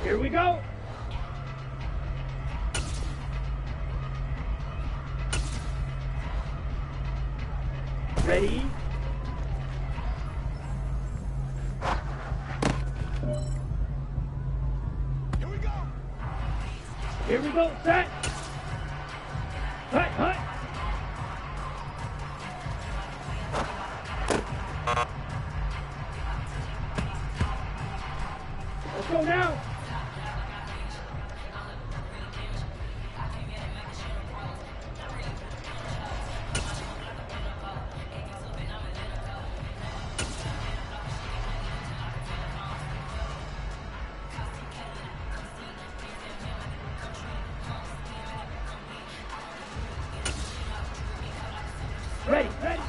Here we go. Ready? Here we go. Here we go. Set. Hut, hut. Let's go now. Ready, ready.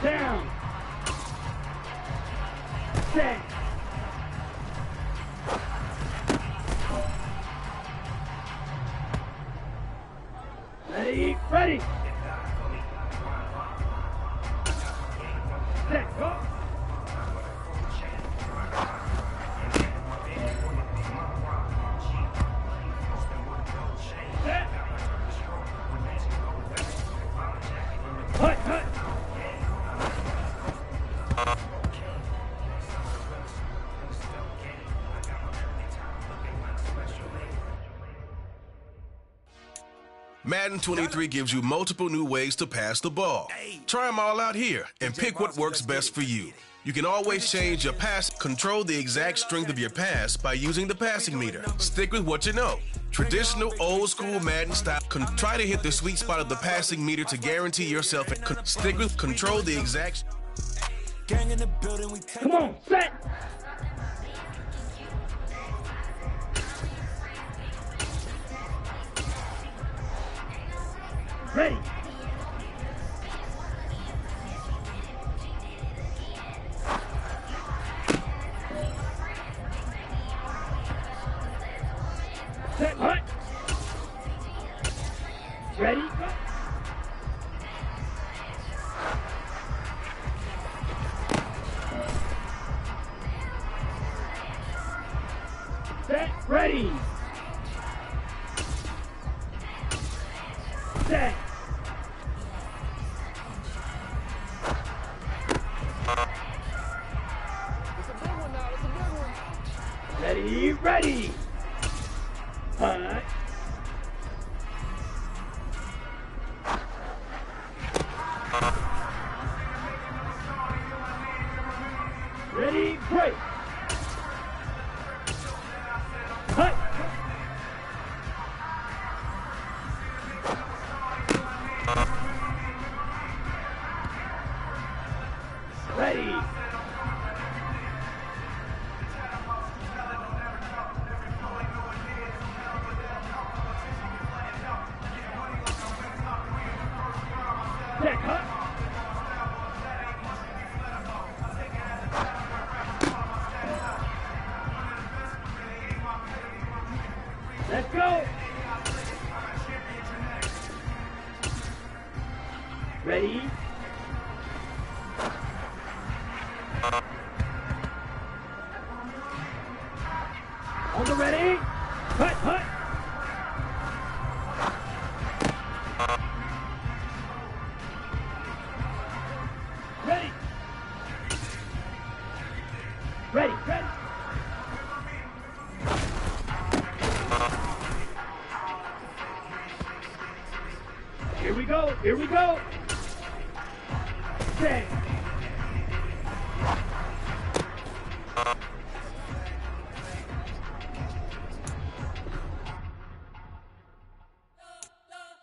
Down. Set. Ready, ready. Set, go. Set. Hut, hut. Madden 23 gives you multiple new ways to pass the ball. Try them all out here and pick what works best for you. You can always change your pass, control the exact strength of your pass by using the passing meter. Stick with what you know. Traditional old school Madden style. Try to hit the sweet spot of the passing meter to guarantee yourself. Stick with control the exact. Come on, set. Ready. Set, hut. Ready, go. Set, ready. Set. It's a big one now, it's a big one. Ready, ready. Hut. Ready, break. Hut. Ready. Set, hut. Let's go. Ready? On the ready? Hut, hut. Ready. Ready, ready. Here we go, here we go. Set.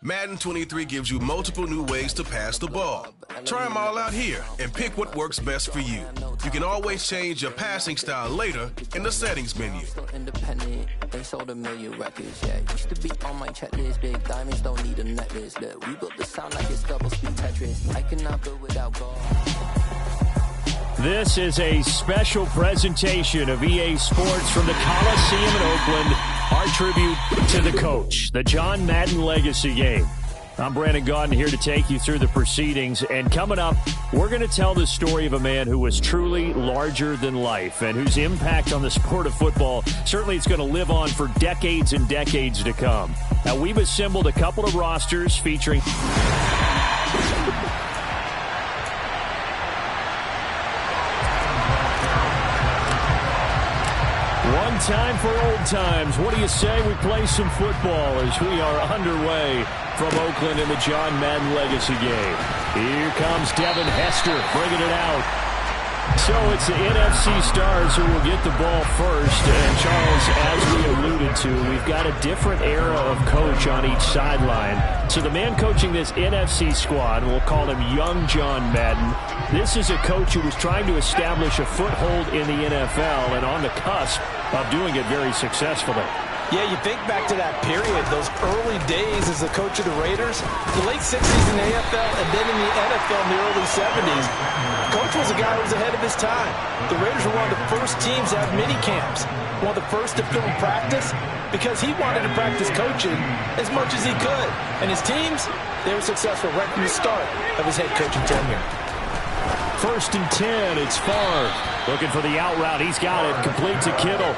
Madden 23 gives you multiple new ways to pass the ball. Try them all out here and pick what works best for you. You can always change your passing style later in the settings menu. Still independent, they sold 1 million records, yeah. Used to be on my checklist, big diamonds don't need a necklace. Look, we built the sound like it's double speed Tetris. I cannot build without God. This is a special presentation of EA Sports from the Coliseum in Oakland. Our tribute to the coach, the John Madden Legacy Game. I'm Brandon Gaudin here to take you through the proceedings. And coming up, we're going to tell the story of a man who was truly larger than life and whose impact on the sport of football certainly is going to live on for decades and decades to come. Now, we've assembled a couple of rosters featuring... One time for old times. What do you say we play some football as we are underway from Oakland in the John Madden Legacy game. Here comes Devin Hester bringing it out. So it's the NFC stars who will get the ball first. And Charles, as we alluded to, we've got a different era of coach on each sideline. So the man coaching this NFC squad, we'll call him Young John Madden. This is a coach who was trying to establish a foothold in the NFL and on the cusp of doing it very successfully. Yeah, you think back to that period, those early days as the coach of the Raiders, the late 60s in the AFL, and then in the NFL in the early 70s. Coach was a guy who was ahead of his time. The Raiders were one of the first teams to have mini camps, one of the first to film practice, because he wanted to practice coaching as much as he could. And his teams, they were successful right from the start of his head coaching tenure. 1st and 10, it's Favre. Looking for the out route. He's got it. Complete to Kittle.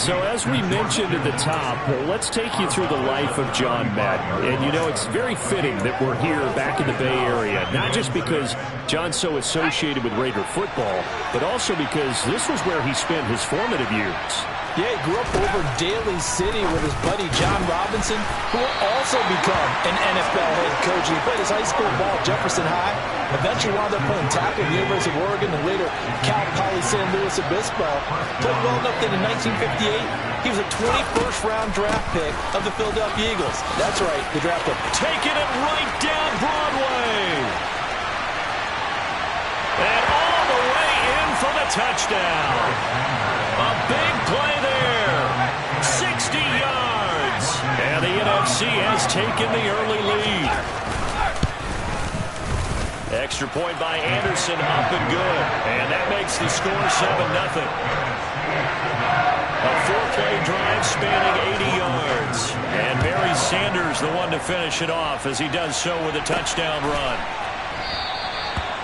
So as we mentioned at the top, let's take you through the life of John Madden. And, you know, it's very fitting that we're here back in the Bay Area, not just because John's so associated with Raider football, but also because this was where he spent his formative years. Yeah, he grew up over in Daly City with his buddy John Robinson, who will also become an NFL head coach. He played his high school ball at Jefferson High, eventually wound up playing tackle at the University of Oregon, and later Cal Poly San Luis Obispo. Played well enough that in 1958, he was a 21st round draft pick of the Philadelphia Eagles. That's right, the draft pick. Taking it right down Broadway. And all the way in for the touchdown. A big play there. 60 yards. And the NFC has taken the early lead. Extra point by Anderson, up and good. And that makes the score 7-0. A 4-play drive spanning 80 yards. And Barry Sanders, the one to finish it off as he does so with a touchdown run.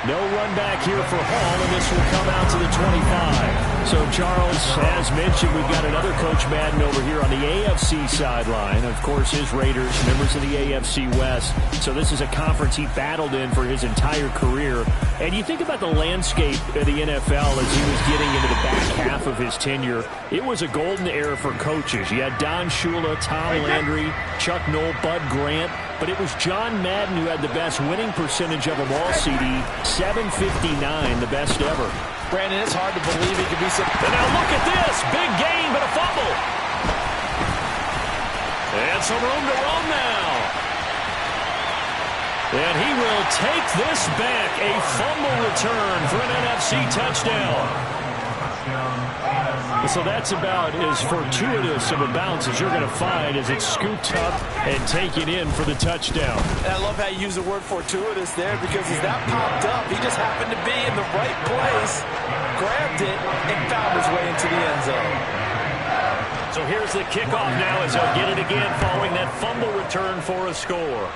No run back here for Hall, and this will come out to the 25. So, Charles, as mentioned, we've got another Coach Madden over here on the AFC sideline. Of course, his Raiders, members of the AFC West. So this is a conference he battled in for his entire career. And you think about the landscape of the NFL as he was getting into the back half of his tenure. It was a golden era for coaches. You had Don Shula, Tom Landry, Chuck Noll, Bud Grant. But it was John Madden who had the best winning percentage of them all, CD. 759, the best ever. Brandon, it's hard to believe he could be so... And now look at this. Big game, but a fumble. And some room to run now. And he will take this back. A fumble return for an NFC touchdown. So that's about as fortuitous of a bounce as you're going to find as it's scooped up and taken in for the touchdown. And I love how you use the word fortuitous there, because as that popped up, he just happened to be in the right place, grabbed it, and found his way into the end zone. So here's the kickoff now as they'll get it again following that fumble return for a score.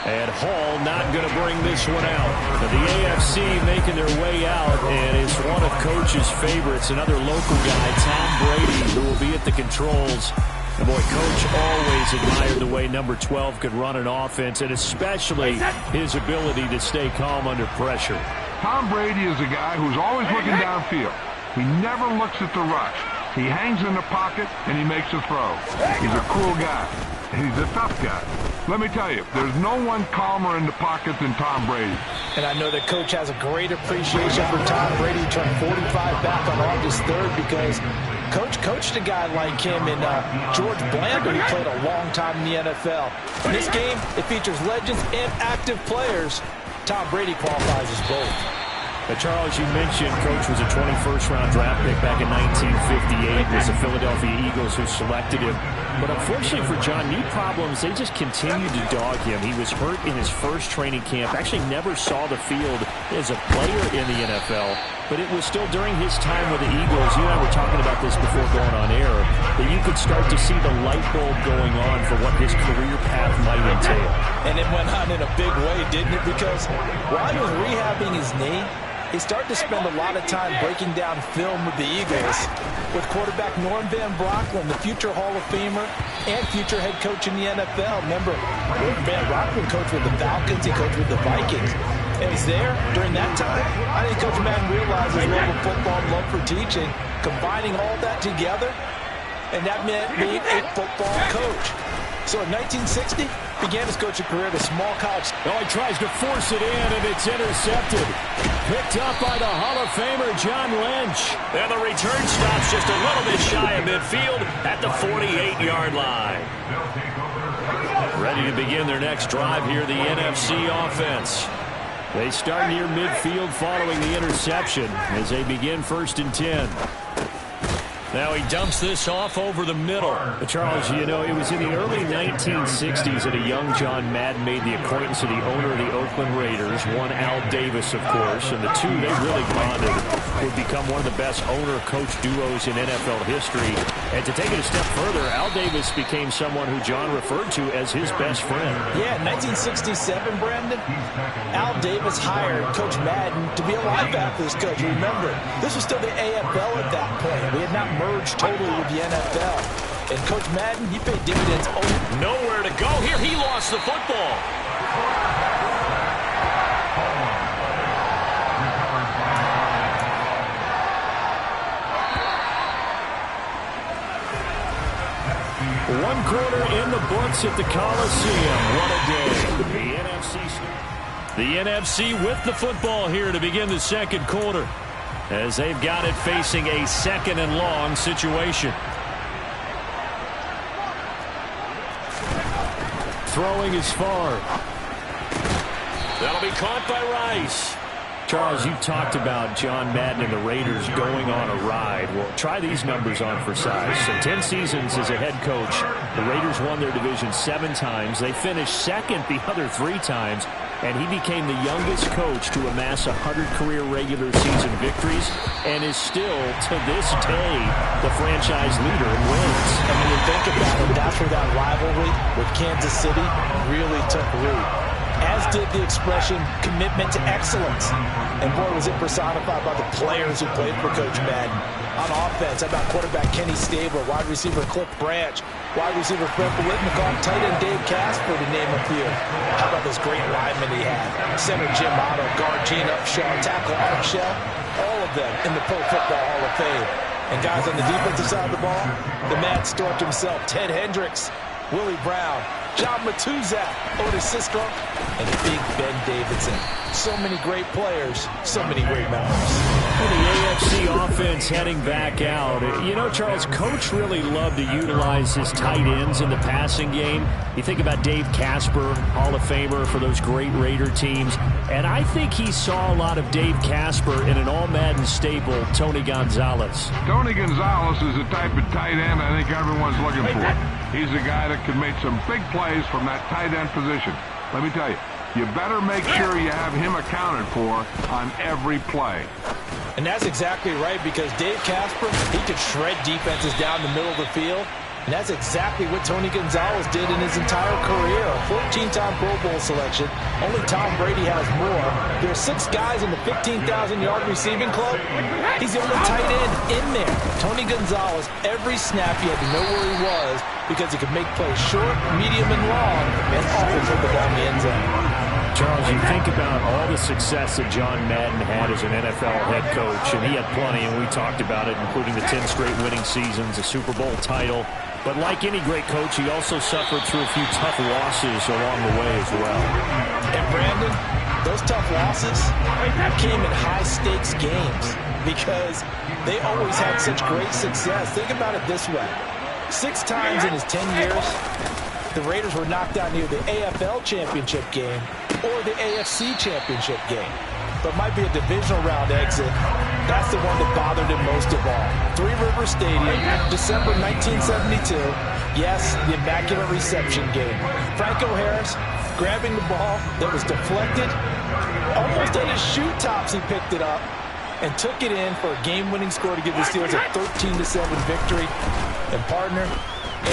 And Hall not going to bring this one out. But the AFC making their way out, and it's one of Coach's favorites, another local guy, Tom Brady, who will be at the controls. And boy, Coach always admired the way number 12 could run an offense, and especially his ability to stay calm under pressure. Tom Brady is a guy who's always looking downfield. He never looks at the rush. He hangs in the pocket, and he makes a throw. He's a cool guy. He's a tough guy. Let me tell you, there's no one calmer in the pocket than Tom Brady. And I know that Coach has a great appreciation for Tom Brady. He turned 45 back on August 3rd because Coach coached a guy like him in George Blanda, who played a long time in the NFL. In this game, it features legends and active players. Tom Brady qualifies as both. But Charles, you mentioned Coach was a 21st-round draft pick back in 1958. It was the Philadelphia Eagles who selected him. But unfortunately for John, knee problems, they just continued to dog him. He was hurt in his first training camp, actually never saw the field as a player in the NFL. But it was still during his time with the Eagles, you and I were talking about this before going on air, that you could start to see the light bulb going on for what his career path might entail. And it went on in a big way, didn't it? Because while he was rehabbing his knee, he started to spend a lot of time breaking down film with the Eagles with quarterback Norm Van Brocklin, the future Hall of Famer and future head coach in the NFL. Remember, Norm Van Brocklin coached with the Falcons, he coached with the Vikings. And he's there during that time. I think Coach Madden realized his love of football and love for teaching, combining all that together, and that meant being a football coach. So in 1960, began his coaching career at a small college. Oh, he tries to force it in, and it's intercepted. Picked up by the Hall of Famer, John Lynch. And the return stops just a little bit shy of midfield at the 48-yard line. Ready to begin their next drive here, the NFC offense. They start near midfield following the interception as they begin 1st and 10. Now he dumps this off over the middle. But Charles, you know, it was in the early 1960s that a young John Madden made the acquaintance of the owner of the Oakland Raiders, one Al Davis, of course, and the two, they really bonded, would become one of the best owner-coach duos in NFL history. And to take it a step further, Al Davis became someone who John referred to as his best friend. Yeah, in 1967, Brandon, Al Davis hired Coach Madden to be a linebackers coach. Remember, this was still the AFL at that point. We had not merged totally with the NFL. And Coach Madden, he paid dividends. Nowhere to go here. He lost the football. One quarter in the books at the Coliseum. What a day. The NFC with the football here to begin the second quarter, as they've got it facing a 2nd and long situation. Throwing is far. That'll be caught by Rice. Charles, you talked about John Madden and the Raiders going on a ride. Well, try these numbers on for size. So 10 seasons as a head coach, the Raiders won their division 7 times. They finished 2nd the other 3 times. And he became the youngest coach to amass 100 career regular season victories and is still, to this day, the franchise leader in wins. And when you think about it, that's where that rivalry with Kansas City really took root. As did the expression, commitment to excellence. And boy, was it personified by the players who played for Coach Madden. On offense, how about quarterback Kenny Stabler, wide receiver Cliff Branch, wide receiver Fred Biletnikoff, tight end Dave Casper, to name a few. How about this great lineman he had? Center Jim Otto, guard Gene Upshaw, tackle Art Shell, all of them in the Pro Football Hall of Fame. And guys on the defensive side of the ball, the Mad Stork himself, Ted Hendricks, Willie Brown, John Matuzak, Otis Sisko, and Big Ben Davidson. So many great players, so many great memories. The AFC offense heading back out. You know, Charles, Coach really loved to utilize his tight ends in the passing game. You think about Dave Casper, Hall of Famer for those great Raider teams. And I think he saw a lot of Dave Casper in an all-Madden staple, Tony Gonzalez. Tony Gonzalez is the type of tight end I think everyone's looking for. He's a guy that can make some big plays from that tight end position. Let me tell you, you better make sure you have him accounted for on every play. And that's exactly right, because Dave Casper, he could shred defenses down the middle of the field. And that's exactly what Tony Gonzalez did in his entire career. A 14-time Pro Bowl selection. Only Tom Brady has more. There are 6 guys in the 15,000-yard receiving club. He's the only tight end in there. Tony Gonzalez, every snap you had to know where he was, because he could make plays short, medium, and long, and often put the ball in the end zone. Charles, you think about all the success that John Madden had as an NFL head coach, and he had plenty, and we talked about it, including the 10 straight winning seasons, a Super Bowl title. But like any great coach, he also suffered through a few tough losses along the way as well. And Brandon, those tough losses came in high-stakes games because they always had such great success. Think about it this way. 6 times in his 10 years, the Raiders were knocked out near the AFL championship game or the AFC championship game. but might be a divisional round exit. That's the one that bothered him most of all. Three Rivers Stadium, December 1972. Yes, the Immaculate Reception game. Franco Harris grabbing the ball that was deflected. Almost at his shoe tops, he picked it up and took it in for a game-winning score to give the Steelers a 13-7 victory. And partner,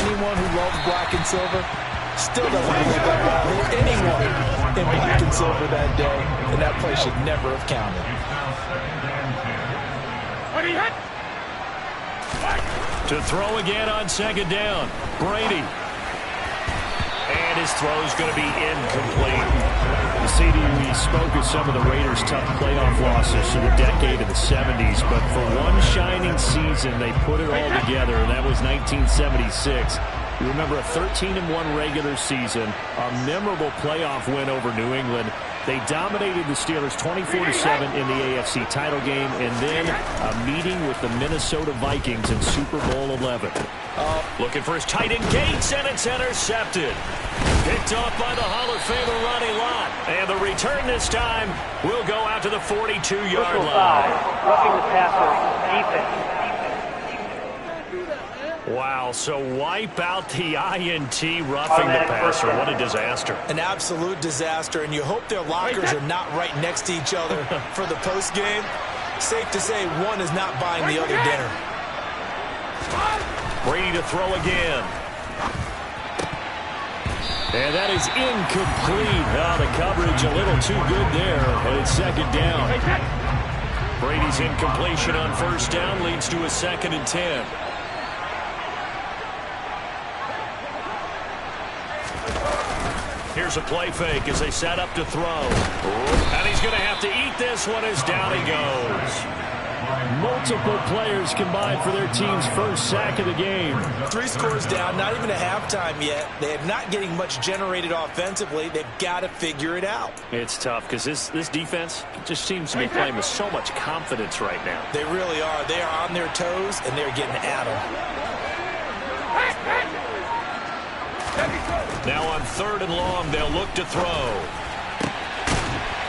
anyone who loves black and silver still doesn't believe that ball hit anyone in black and silver that day, and that play should never have counted. To throw again on second down, Brady. And his throw is going to be incomplete. The CD, we spoke of some of the Raiders' tough playoff losses in the decade of the 70s, but for one shining season, they put it all together, and that was 1976. You remember a 13-1 regular season, a memorable playoff win over New England. They dominated the Steelers 24-7 in the AFC title game, and then a meeting with the Minnesota Vikings in Super Bowl 11. Looking for his tight end Gates, and it's intercepted. Picked off by the Hall of Famer Ronnie Lott. And the return this time will go out to the 42-yard line. Roughing the passer, defense. Wow, so wipe out the INT, roughing the passer. What a disaster. An absolute disaster, and you hope their lockers are not right next to each other for the postgame. Safe to say one is not buying the other dinner. Brady to throw again. And that is incomplete. The coverage a little too good there, and it's second down. Brady's incompletion on first down leads to a 2nd and 10. Here's a play fake as they set up to throw. And he's going to have to eat this one as down he goes. Multiple players combined for their team's first sack of the game. 3 scores down, not even a halftime yet. They are not getting much generated offensively. They've got to figure it out. It's tough because this defense just seems to be playing with so much confidence right now. They really are. They are on their toes, and they're getting at them. Now on 3rd and long, they'll look to throw.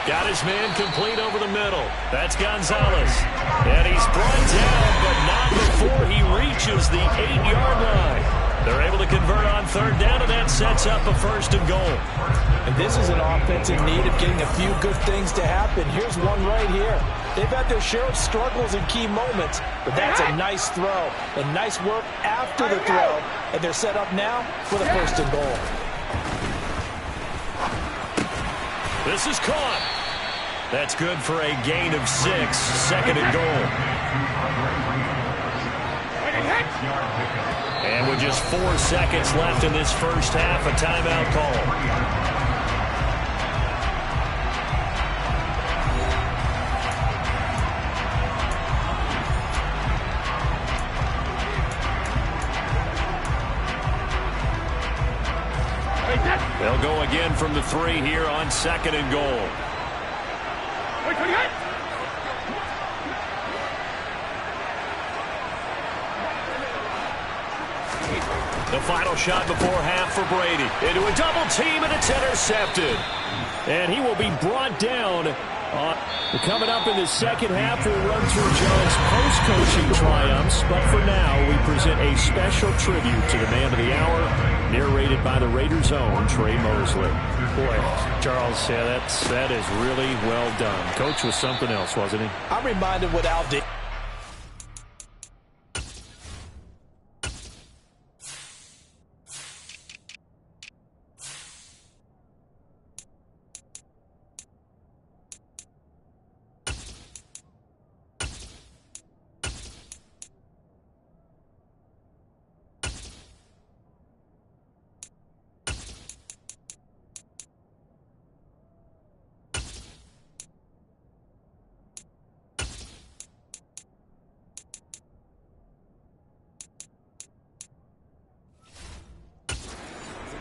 Got his man complete over the middle. That's Gonzalez. And he's brought down, but not before he reaches the 8-yard line. They're able to convert on 3rd down, and that sets up a 1st and goal. And this is an offense in need of getting a few good things to happen. Here's one right here. They've had their share of struggles in key moments, but that's a nice throw. And nice work after the throw. And they're set up now for the 1st and goal. This is caught. That's good for a gain of 6. 2nd and goal. And with just 4 seconds left in this first half, a timeout call. They'll go again from the 3 here on 2nd and goal. The final shot before half for Brady. Into a double team, and it's intercepted. And he will be brought down. Coming up in the second half, we'll run through John's post-coaching triumphs. But for now, we present a special tribute to the man of the hour, narrated by the Raiders' own Trey Mosley. Boy, Charles, yeah, that is really well done. Coach was something else, wasn't he? I'm reminded what Al did.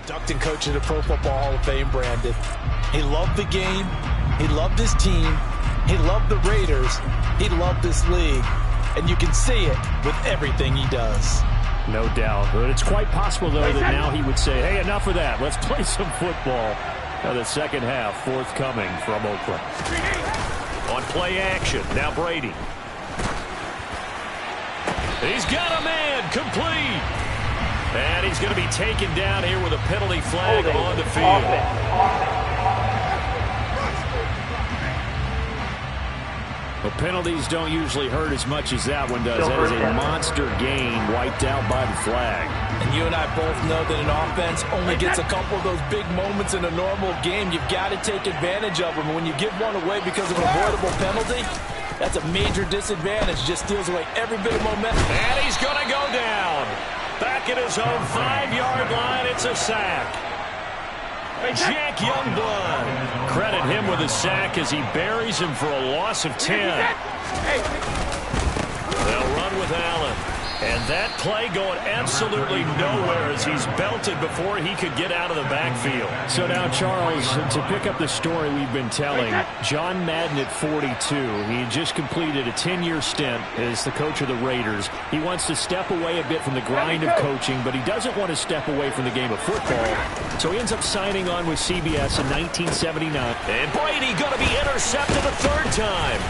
Inducting coach of the Pro Football Hall of Fame, Brandon. He loved the game. He loved his team. He loved the Raiders. He loved this league. And you can see it with everything he does. No doubt. But it's quite possible, though, that now he would say, hey, enough of that. Let's play some football. The second half forthcoming from Oakland. On play action, now Brady. He's got a man, complete. And he's going to be taken down here with a penalty flag on the field. Well, penalties don't usually hurt as much as that one does. That is a monster gain wiped out by the flag. And you and I both know that an offense only gets a couple of those big moments in a normal game. You've got to take advantage of them. When you give one away because of an avoidable penalty, that's a major disadvantage. Just steals away every bit of momentum. And he's going to go down. Back at his own 5-yard line, it's a sack. Jack Youngblood. Credit him with a sack as he buries him for a loss of 10. They'll run with Allen. And that play going absolutely nowhere as he's belted before he could get out of the backfield. So now, Charles, to pick up the story we've been telling, John Madden at 42, he had just completed a 10-year stint as the coach of the Raiders. He wants to step away a bit from the grind of coaching, but he doesn't want to step away from the game of football. So he ends up signing on with CBS in 1979. And Brady going to be intercepted a third time.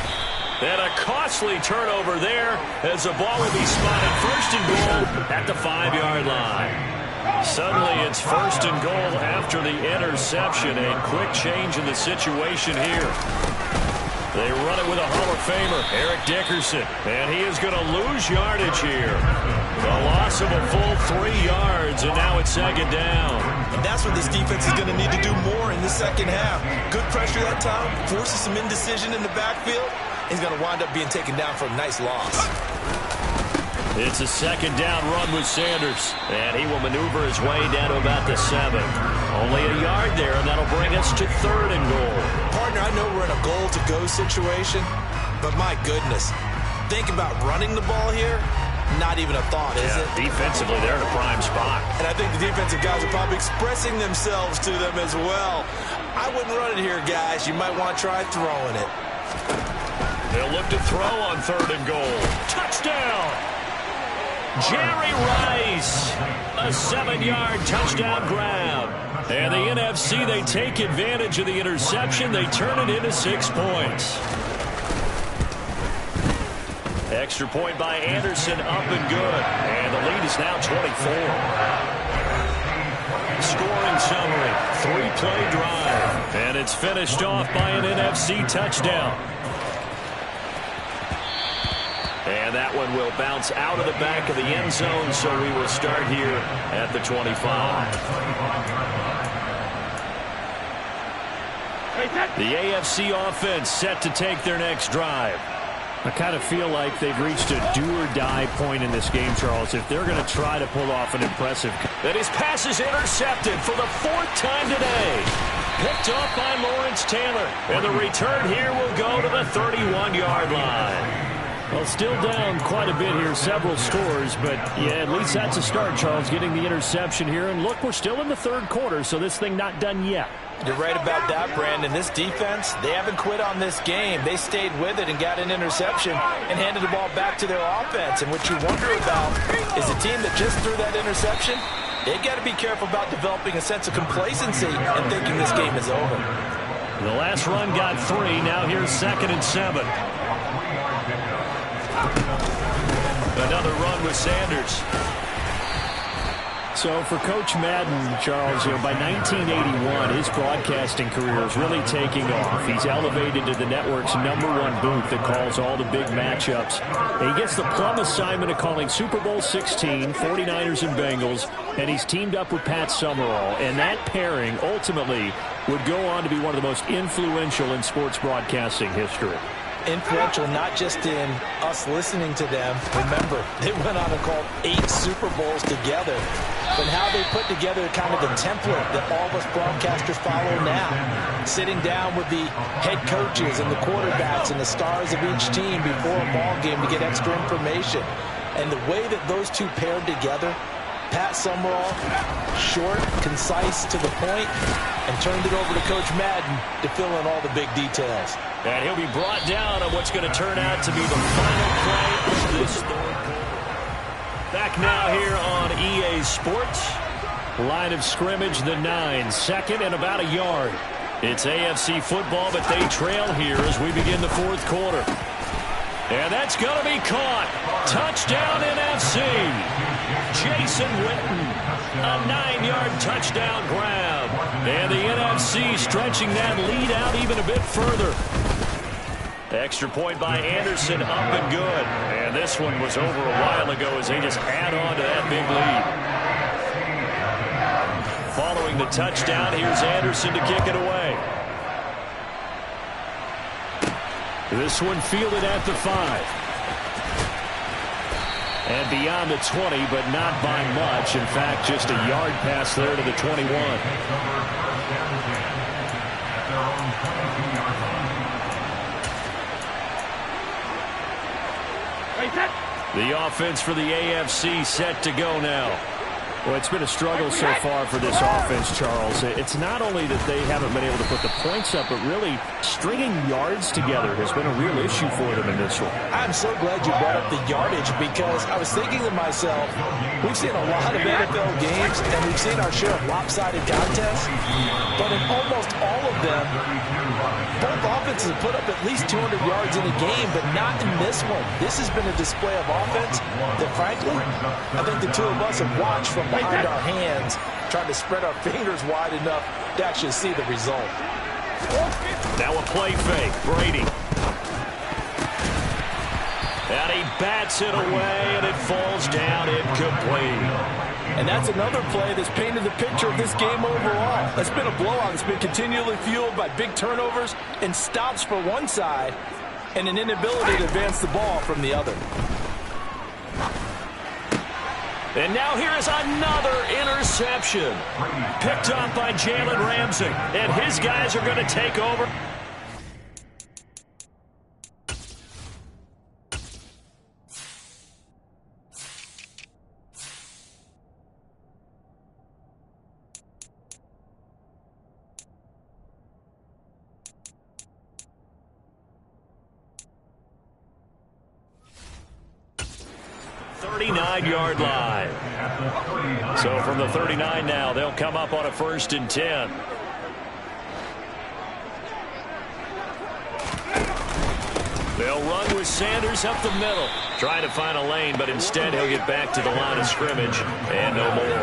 And a costly turnover there as the ball will be spotted first and goal at the 5-yard line. Suddenly it's first and goal after the interception. A quick change in the situation here. They run it with a Hall of Famer, Eric Dickerson. And he is going to lose yardage here. A loss of a full 3 yards, and now it's second down. And that's what this defense is going to need to do more in the second half. Good pressure that time, forces some indecision in the backfield. He's going to wind up being taken down for a nice loss. It's a second down run with Sanders. And he will maneuver his way down to about the 7. Only a yard there, and that'll bring us to third and goal. Partner, I know we're in a goal-to-go situation, but my goodness, think about running the ball here. Not even a thought, is it? Defensively, they're in a prime spot. And I think the defensive guys are probably expressing themselves to them as well. I wouldn't run it here, guys. You might want to try throwing it. They'll look to throw on third and goal. Touchdown! Jerry Rice. A 7-yard touchdown grab. And the NFC, they take advantage of the interception. They turn it into 6 points. Extra point by Anderson, up and good. And the lead is now 24. Scoring summary, 3-play drive. And it's finished off by an NFC touchdown. And that one will bounce out of the back of the end zone, so we will start here at the 25. The AFC offense set to take their next drive. I kind of feel like they've reached a do-or-die point in this game, Charles, if they're going to try to pull off an impressive. And his pass is intercepted for the 4th time today. Picked off by Lawrence Taylor. And the return here will go to the 31-yard line. Well, still down quite a bit here, several scores, but yeah, at least that's a start, Charles, getting the interception here. And look, we're still in the third quarter, so this thing not done yet. You're right about that, Brandon. This defense, they haven't quit on this game. They stayed with it and got an interception and handed the ball back to their offense. And what you wonder about is a team that just threw that interception, they got to be careful about developing a sense of complacency and thinking this game is over. The last run got 3. Now here's 2nd and 7. Another run with Sanders. So for Coach Madden, Charles, by 1981, his broadcasting career is really taking off. He's elevated to the network's #1 booth that calls all the big matchups. And he gets the plum assignment of calling Super Bowl 16, 49ers and Bengals, and he's teamed up with Pat Summerall. And that pairing ultimately would go on to be one of the most influential in sports broadcasting history. Influential not just in us listening to them. Remember, they went on and called 8 Super Bowls together. But how they put together kind of the template that all of us broadcasters follow now. Sitting down with the head coaches and the quarterbacks and the stars of each team before a ball game to get extra information. And the way that those two paired together, Pat Summerall, short, concise, to the point, and turned it over to Coach Madden to fill in all the big details. And he'll be brought down on what's going to turn out to be the final play of this third quarter. Back now here on EA Sports. Line of scrimmage, the 9. 2nd and about a yard. It's AFC football, but they trail here as we begin the fourth quarter. And that's going to be caught. Touchdown NFC. Jason Witten, a 9-yard touchdown grab. And the NFC stretching that lead out even a bit further. Extra point by Anderson, up and good. And this one was over a while ago as they just add on to that big lead. Following the touchdown, here's Anderson to kick it away. This one fielded at the 5. And beyond the 20, but not by much. In fact, just a yard pass there to the 21. The offense for the AFC set to go now. Well, it's been a struggle so far for this offense, Charles. It's not only that they haven't been able to put the points up, but really stringing yards together has been a real issue for them in this one. I'm so glad you brought up the yardage because I was thinking to myself, we've seen a lot of NFL games and we've seen our share of lopsided contests, but in almost all of them, both offenses have put up at least 200 yards in a game, but not in this one. This has been a display of offense that, frankly, I think the two of us have watched from behind our hands, trying to spread our fingers wide enough to actually see the result. Now a play fake. Brady. And he bats it away, and it falls down incomplete. And that's another play that's painted the picture of this game overall. It's been a blowout. It's been continually fueled by big turnovers and stops for one side and an inability to advance the ball from the other. And now here is another interception. Picked up by Jalen Ramsey. And his guys are going to take over. Yard line. So from the 39 now, they'll come up on a 1st and 10. They'll run with Sanders up the middle. Trying to find a lane, but instead he'll get back to the line of scrimmage and no more.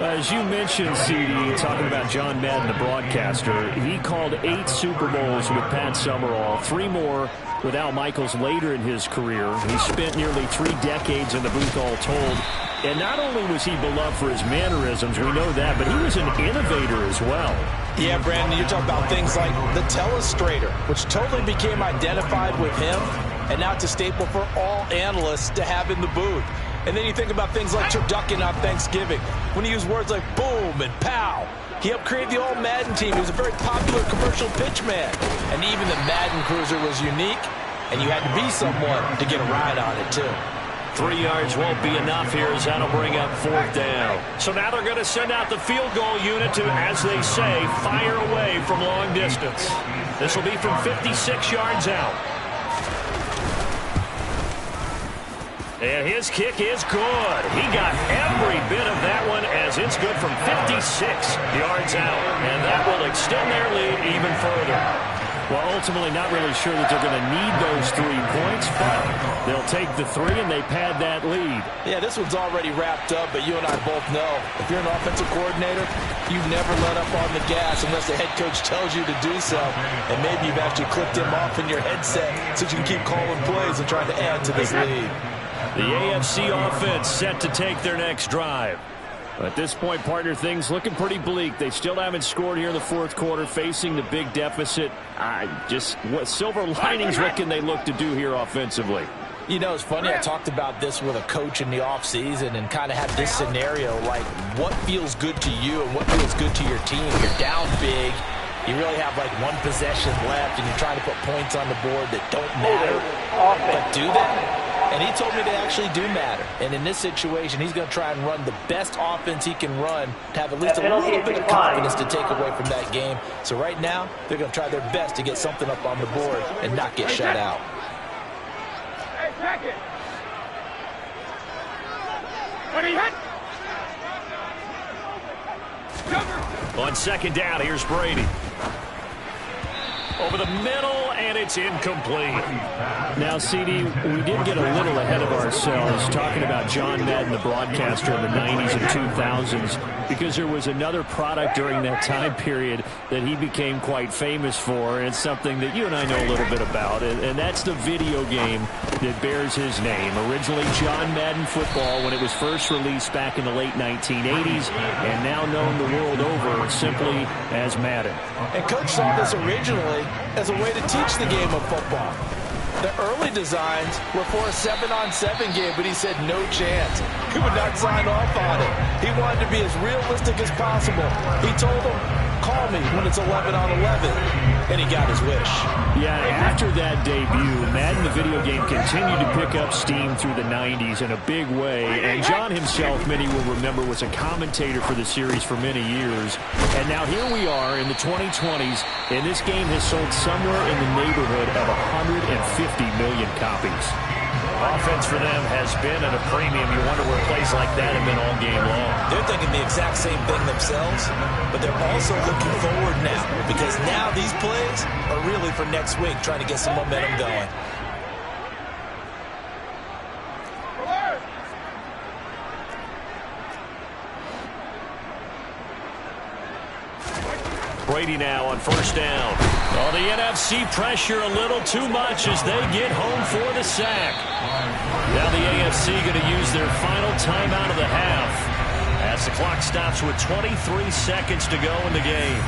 As you mentioned, CD, talking about John Madden, the broadcaster, he called 8 Super Bowls with Pat Summerall, 3 more with Al Michaels later in his career. He spent nearly 3 decades in the booth all told. And not only was he beloved for his mannerisms, we know that, but he was an innovator as well. Yeah, Brandon, you're talking about things like the telestrator, which totally became identified with him, and now it's a staple for all analysts to have in the booth. And then you think about things like turducken on Thanksgiving, when he used words like boom and pow. He helped create the All-Madden team. He was a very popular commercial pitch man. And even the Madden Cruiser was unique, and you had to be someone to get a ride on it, too. 3 yards won't be enough here as that'll bring up 4th down. So now they're going to send out the field goal unit to, as they say, fire away from long distance. This will be from 56 yards out. And his kick is good. He got every bit of that one as it's good from 56 yards out. And that will extend their lead even further. Well, ultimately not really sure that they're going to need those 3 points, but they'll take the 3 and they pad that lead. Yeah, this one's already wrapped up, but you and I both know if you're an offensive coordinator, you never let up on the gas unless the head coach tells you to do so. And maybe you've actually clicked him off in your headset so you can keep calling plays and trying to add to this lead. The AFC offense set to take their next drive. At this point, partner, things looking pretty bleak. They still haven't scored here in the 4th quarter, facing the big deficit. What silver linings, what can they look to do here offensively? You know, it's funny, I talked about this with a coach in the offseason and kind of had this scenario, like what feels good to you and what feels good to your team. You're down big. You really have like 1 possession left, and you're trying to put points on the board that don't matter. But do they? And he told me they actually do matter. And in this situation, he's going to try and run the best offense he can run to have at least a little bit of confidence to take away from that game. So right now, they're going to try their best to get something up on the board and not get shut out. Hey, check it. What are you hit? On 2nd down, here's Brady. over the middle, and it's incomplete. Now, CD, we did get a little ahead of ourselves talking about John Madden, the broadcaster in the 90s and 2000s, because there was another product during that time period that he became quite famous for, and it's something that you and I know a little bit about, and that's the video game that bears his name. Originally John Madden Football when it was first released back in the late 1980s, and now known the world over simply as Madden. And Coach saw this originally as a way to teach the game of football. The early designs were for a 7-on-7 game, but he said no chance. He would not sign off on it. He wanted to be as realistic as possible. He told them, call me when it's 11-on-11, and he got his wish. Yeah, after that debut, Madden the video game continued to pick up steam through the 90s in a big way, and John himself, many will remember, was a commentator for the series for many years. And now here we are in the 2020s, and this game has sold somewhere in the neighborhood of 150 million copies. Offense for them has been at a premium. You wonder where plays like that have been all game long. They're thinking the exact same thing themselves, but they're also looking forward now, because now these plays are really for next week, trying to get some momentum going. Brady now on first down. Oh, the NFC pressure a little too much as they get home for the sack. Now the AFC going to use their final timeout of the half as the clock stops with 23 seconds to go in the game.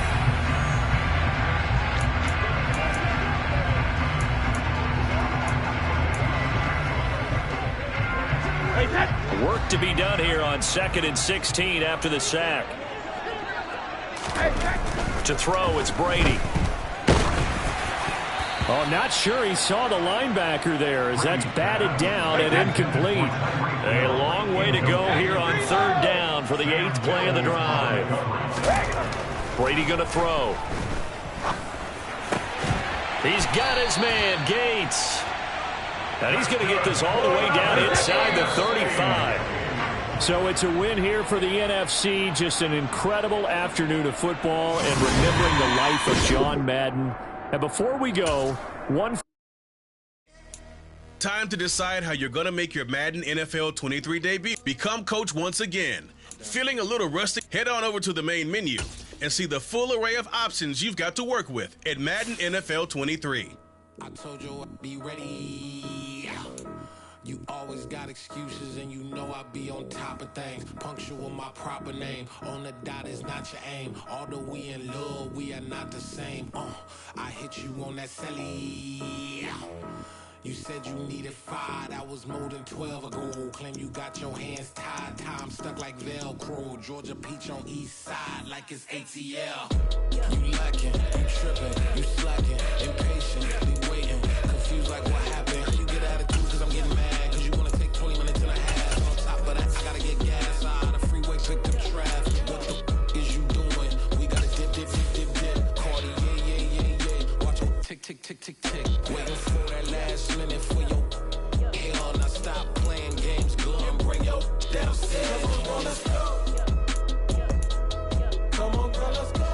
Work to be done here on 2nd and 16 after the sack. To throw, it's Brady. Oh, not sure he saw the linebacker there as that's batted down and incomplete. A long way to go here on 3rd down for the 8th play of the drive. Brady going to throw. He's got his man, Gates. And he's going to get this all the way down inside the 35. So it's a win here for the NFC. Just an incredible afternoon of football and remembering the life of John Madden. And before we go, time to decide how you're going to make your Madden NFL 23 debut. Become coach once again. Feeling a little rusty? Head on over to the main menu and see the full array of options you've got to work with at Madden NFL 23. I told you I'd be ready. You always got excuses and you know I be on top of things. Punctual my proper name. On the dot is not your aim. Although we in love, we are not the same. I hit you on that celly. You said you needed 5, that was more than 12 ago. Claim you got your hands tied, time stuck like Velcro. Georgia peach on east side like it's ATL. You lacking, you tripping, you slacking, impatient, be waiting, confused like what happened. You get attitude cause I'm getting mad, cause you wanna take 20 minutes and a half. On top of that, I gotta get gas out of the freeway, pick up traffic. What the is you doing? We gotta dip, Cardi, yeah. Watch it tick, tick. Waiting for that last minute for your hell. Now stop playing games, go and bring your downstairs. Come on, let's go. Come on, girl, let's go.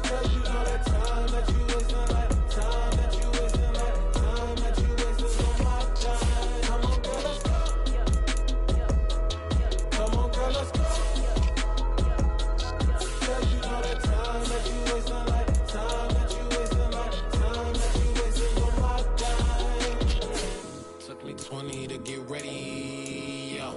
Cause you know that time that you wasting, like time that you wasting, like time that you wasting on my time. Come on, girl, let's go. Come on, girl, let's go. Cause you know that time that you wasting, like time that you wasting, like time that you wasting on my time. Took me 20 to get ready, yo.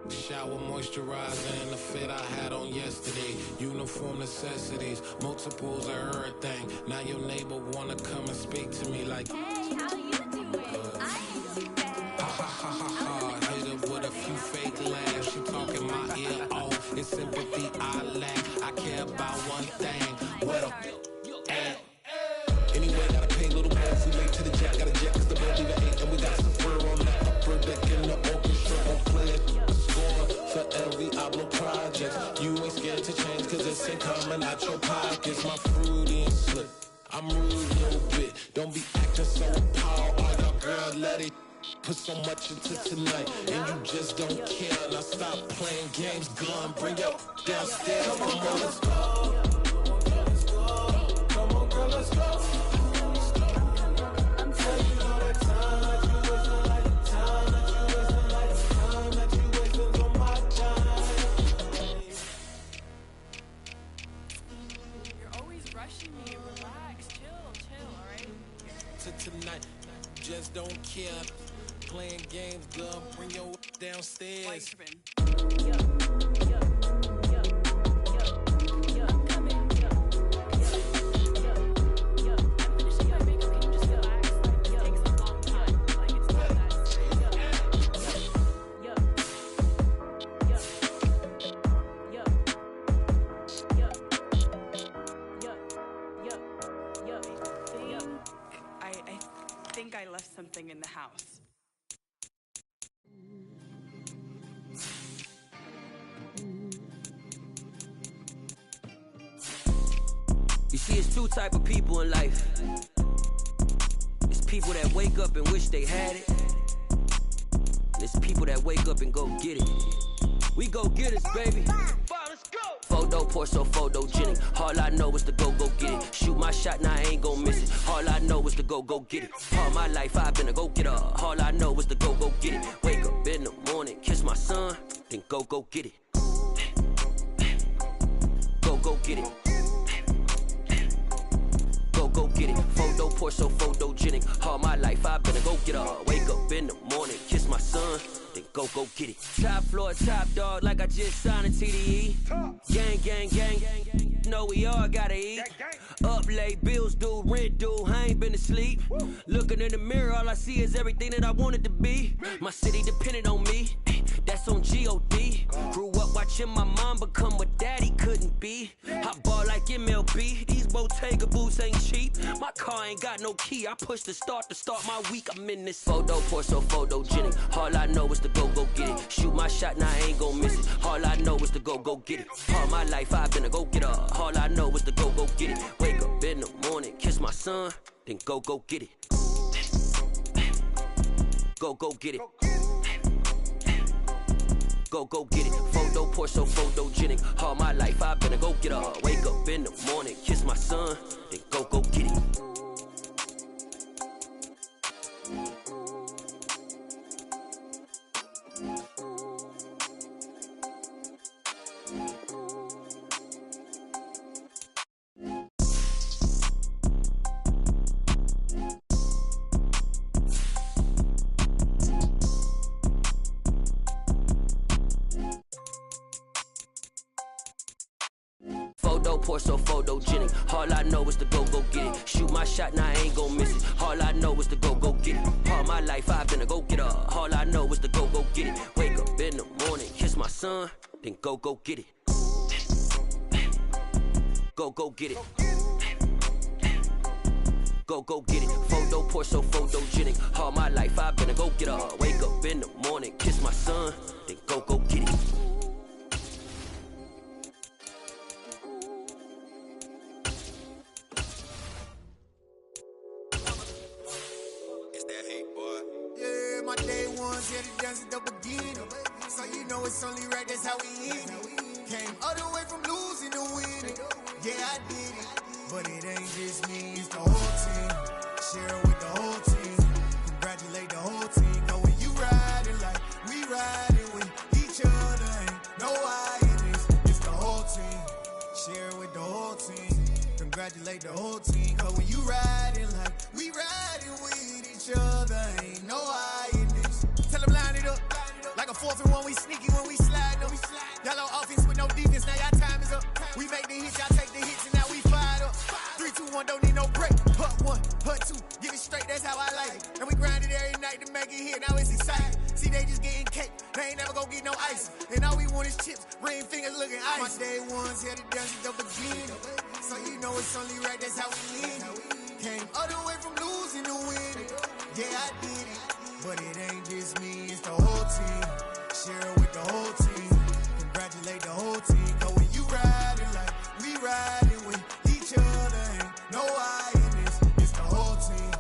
Shower moisturizer and the fit I had on yesterday. Uniform necessities, multiples of everything. Now your neighbor wanna come and speak to me like, Hey, how you doing? ha, hit her with a few fake laughs. She talking my ear off. It's sympathy I lack. I care about one thing. What up? Anyway, gotta pay a little more if we late to the jack. Got a jet cause the boat leave at 8. And we got some fur on the upper deck in the orchestra. On play it, score for every Oblo project. You ain't scared to change cause it's ain't coming out your pockets. My fruity and slick. I'm rude a little bit. Don't be acting so appalled. Oh, your girl, let it put so much into tonight. And you just don't care. Now stop playing games, gun. Bring your downstairs. Come on, let's go. Hey, relax, chill, alright? To tonight, just don't care. Playing games, girl, bring your downstairs. Why you tripping? Yo, yo, yo, yo, yo, I'm coming. Yo, yo, yo, yo, I'm finishing my makeup. Can you just relax? Like, it takes a long time. Like, it's not that serious. Yo, yo, yo, yo, yo, yo, yo, yo. I think I left something in the house. You see, it's two type of people in life. It's people that wake up and wish they had it. And it's people that wake up and go get it. We go get it, baby. Let's go. Photo pour so photogenic. All I know is to go get it. Shoot my shot, now I ain't gon' miss it. All I know is to go get it. All my life I've been a go-getter. All I know is to go get it. Wake up in the morning, kiss my son, then go get it. Go get it. Go get it. Photo pour so photogenic. All my life I've been a go-getter. Wake up in the morning, kiss my son, then go get it. Top floor, top dog, like I just signed a TDE. Gang. Know we all gotta eat. Up late, bills due, rent due, I ain't been asleep. Looking in the mirror, all I see is everything that I wanted to be. My city depended on me, that's on G.O.D. Grew up watching my mom become what daddy couldn't be. I ball like MLB, these Bottega boots ain't cheap. My car ain't got no key, I push the start to start my week. I'm in this photo pour so photogenic. All I know is to go get it. Shoot my shot, now I ain't gon' miss it. All I know is to go get it. All my life I've been a go-getter. All I know is to go get it. Wake up in the morning, kiss my son, then go get it. Go get it. Go get it. Photo pour so photogenic. All my life I've been a go-getter. Wake up in the morning, kiss my son, then go get it. Photo pour so photogenic. All I know is to go get it. Shoot my shot, now I ain't gon' miss it. All I know is to go get it. All my life I've been a go-getter. All I know is to go get it. Wake up in the morning, kiss my son, then go get it. Go get it. Go get it. Photo pour so photogenic. All my life I've been a go-getter. Wake up in the morning, kiss my son, then go get it. My day ones, yeah, the dance at the beginning. So you know it's only right, that's how we end it. Came all the way from losing to winning. Yeah, I did it. But it ain't just me, it's the whole team. Share it with the whole team. Congratulate the whole team. Cause when you riding like we riding with each other, ain't no I in this. It's the whole team. Share it with the whole team. Congratulate the whole team. Cause when you riding like we riding with each other, ain't no I in this. Tell them line it up. Like a 4th and 1, we sneaky when we slide them. Y'all on offense with no defense, now y'all time is up. We make the hits, y'all take the hits, and now we fired up. 3, 2, 1, don't need no break. Hut 1, hut 2, give it straight, that's how I like it. And we grind it every night to make it hit, now it's exciting. See, they just getting cake, they ain't never gonna get no ice. And all we want is chips, ring fingers looking ice. My day ones, yeah, the dance at the beginning. So you know it's only right, that's how we end it. Came all the way from losing to winning. Yeah, I did it. But it ain't just me, it's the whole team. Share it with the whole team. Congratulate the whole team. Cause when you riding like we riding with each other, ain't no I in this. It's the whole team.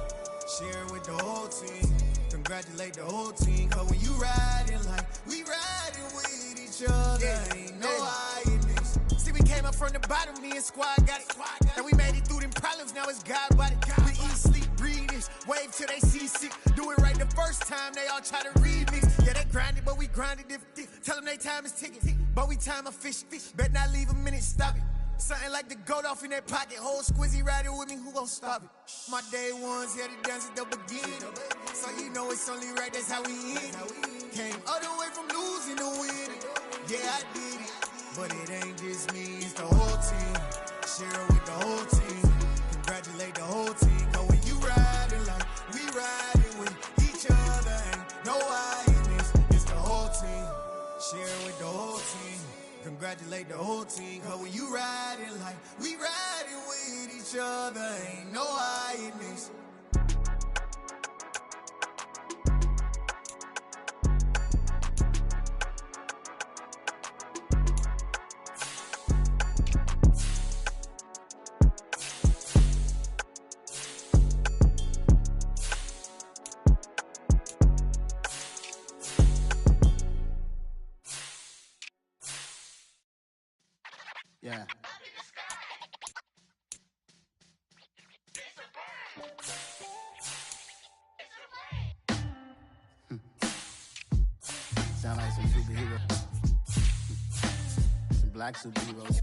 Share it with the whole team. Congratulate the whole team. Cause when you riding like we riding with each other, ain't no I in this. See, we came up from the bottom, me and squad got it. And we made it through them problems, now it's God body. We eat, sleep, breathe this, wave till they see sick. Do it right the first time, they all try to remix. Yeah, they grinded, but we grinded different. Tell them they time is ticking, but we time a fish. Bet not leave a minute, stop it. Something like the goat off in that pocket. Whole squizzy riding with me, who gon' stop it? My day ones here to dance at the beginning. So you know it's only right, that's how we end. Came all the way from losing to winning. Yeah, I did it. But it ain't just me, it's the whole team. Share it with the whole team. Congratulate the whole team. Cause when you riding like we riding with each other, ain't no I in this. It's the whole team. Share it with the whole team. Congratulate the whole team. Cause when you riding like we riding with each other, ain't no I in this. Yeah. Sound like some superheroes. Some black superheroes.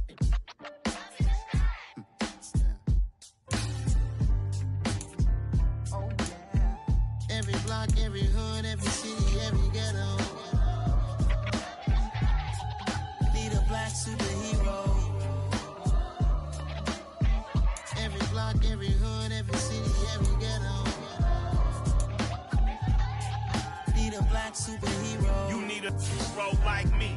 Oh, yeah. Every block, every hood, every city, every ghetto. Need a black superhero. Every block, every hood, every city, every ghetto. Need a black superhero. You need a hero like me.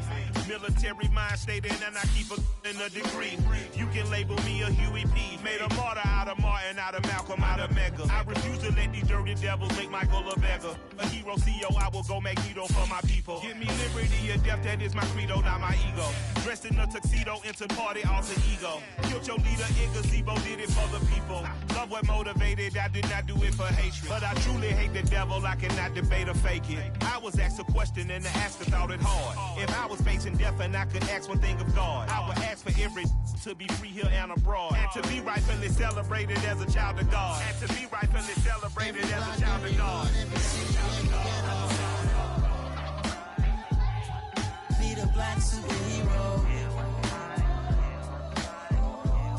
Military mind state and I keep in a degree. You can label me a Huey P. Made a martyr out of Martin, out of Malcolm, out of Mega. I refuse to let these dirty devils make Michael a beggar. A hero CEO, I will go Magneto for my people. Give me liberty or death, that is my credo, not my ego. Dressed in a tuxedo, into party, alter ego. Killed your leader, in gazebo, did it for the people. Love what motivated, I did not do it for hatred. But I truly hate the devil, I cannot debate or fake it. I was asked a question and the asker thought it hard. If I was facing death and I could ask one thing of God, I would ask for every to be free here and abroad. And to be rightfully celebrated as a child of God. And to be rightfully celebrated as a child of God. Need a black superhero.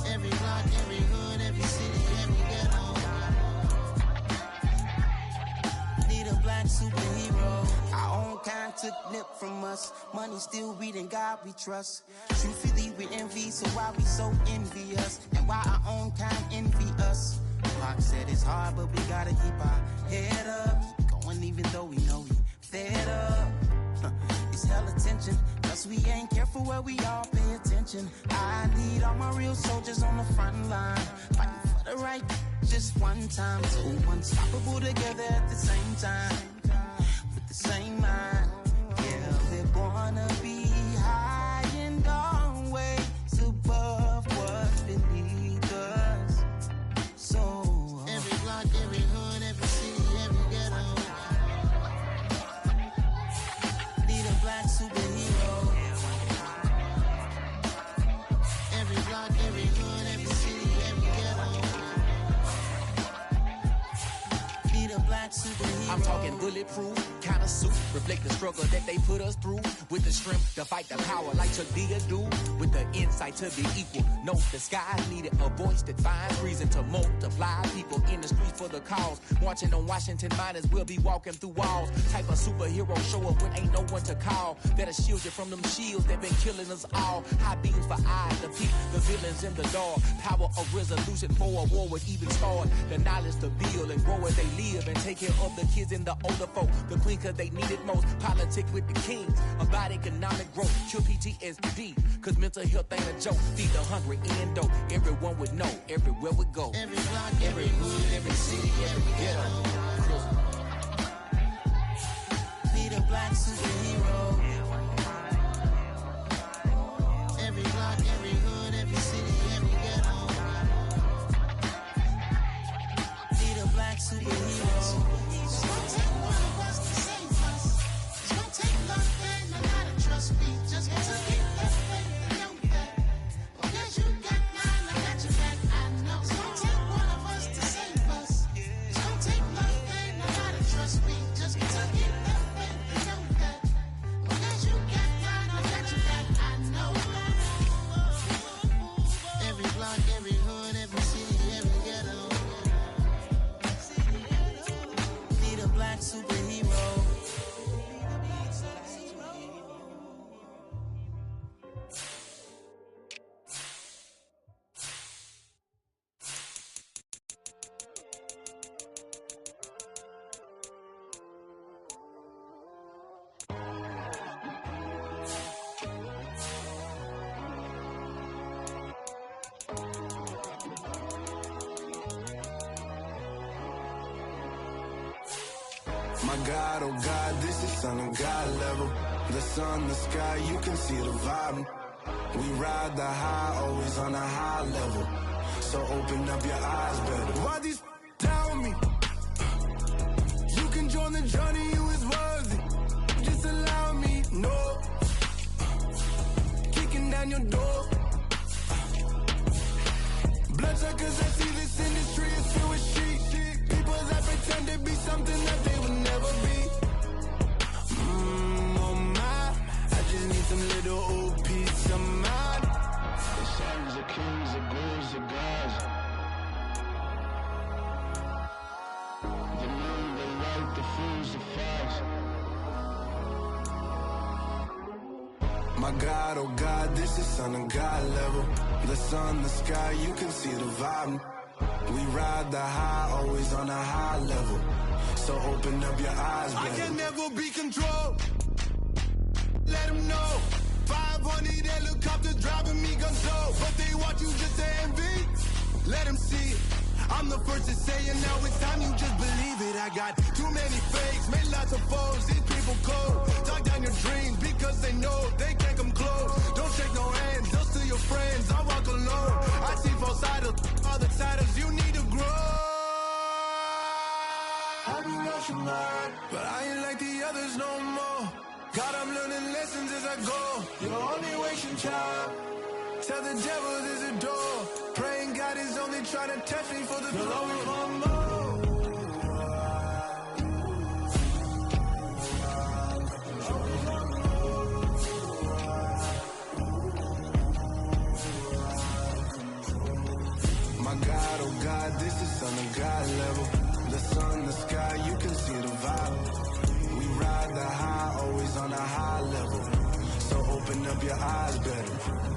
Every block, every hood, every city, every ghetto. Need a black superhero. Our own kind took nip from us. Money still reading God we trust. Truthfully we envy, so why we so envious? And why our own kind envy us? Pac said it's hard, but we gotta keep our head up. Going even though we know we fed up. It's hell attention, cause we ain't careful where we all pay attention. I need all my real soldiers on the front line, fighting for the right just one time. So unstoppable together at the same time, with the same mind. Yeah, we're gonna be high and always above what's beneath us. So every block, every hood, every city, every ghetto. Need a black superhero. Every block, every hood, every city, every ghetto. Need a black superhero. I'm talking bulletproof, kind of suit, reflect the struggle that they put us through. With the strength to fight the power like Chuck D do. With the insight to be equal. Note the sky needed a voice that finds reason to multiply. People in the streets for the cause. Marching on Washington miners will be walking through walls. Type of superhero show up when ain't no one to call. That'll shield you from them shields that been killing us all. High beams for eyes to peek the villains in the dark. Power of resolution for a war would even start. The knowledge to build and grow where they live and take care of the kids and the older folk. The queen cause they need it most. Politics with the kings. About economic growth. Cure PTSD. Cause mental health ain't a joke. Feed the hungry and dope. Everyone would know. Everywhere we go. Every block, every hood, every city, every ghetto. Need a black superhero. Every block, every hood, every city, every ghetto. Need a black superhero. It's gonna take one of us to save us. It's gonna take love and a lot of trust me. Just to keep that faith and know that. Because you got mine, I got your back, I know. It's gonna take one of us to save us. It's gonna take love and a lot of trust me. Just to keep that faith and know that. My God, oh God, this is son of God level. The sun, the sky, you can see the vibe. We ride the high, always on a high level. So open up your eyes better. Why these down me? You can join the journey, you is worthy. Just allow me, no. Kicking down your door. Bloodsuckers, I see this industry is filled with shit. People that pretend to be something that they would never be. Oh my, I just need some little old peace of mind. The sons of kings, the gurus, the gods. The moon, the light, the fools, the facts. My God, oh God, this is son of God level. The sun, the sky, you can see the vibe. We ride the high, always on a high level. So open up your eyes, baby. I can never be controlled. Let them know. 500 helicopters driving me gonzo. But they want you just to envy. Let them see it. I'm the first to say it, now it's time you just believe it. I got too many fakes, made lots of foes. These people cold. Talk down your dreams because they know they can't come close. Don't shake no hands, those to your friends. I walk alone. I see both sides, other siders. You need to grow. I've been rushing hard, but I ain't like the others no more. God, I'm learning lessons as I go. You're only wasting time. Tell the devil there's a door. Praying God is only trying to test me for the glory of my more. My God, oh God, this is son of God level. The sun, the sky, you can see the vibe. We ride the high, always on a high level. So open up your eyes better.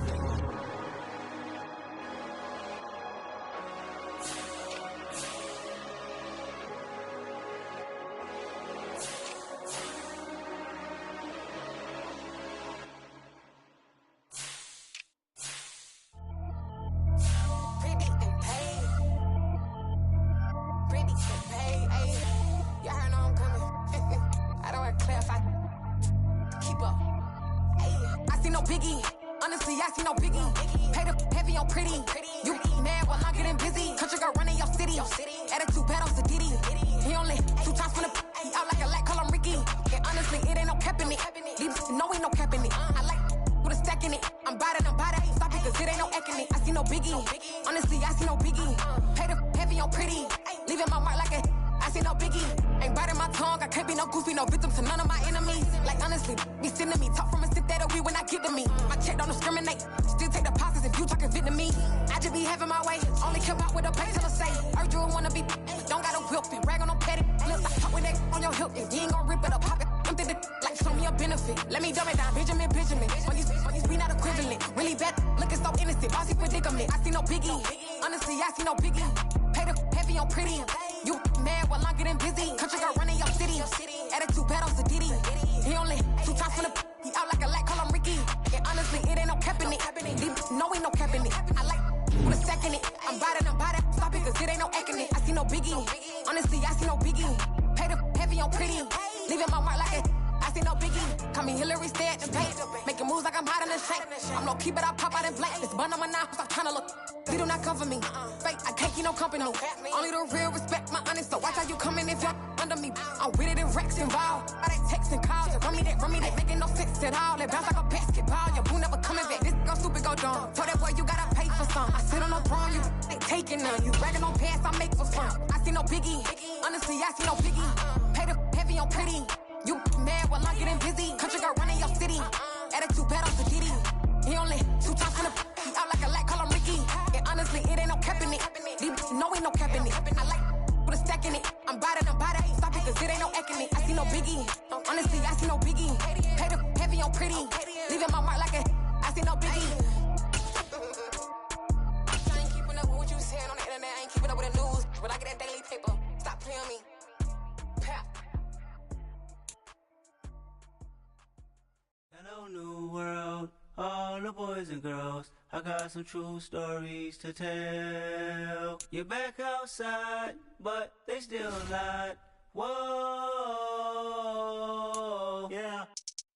Some true stories to tell. You're back outside, but they still lied. Whoa.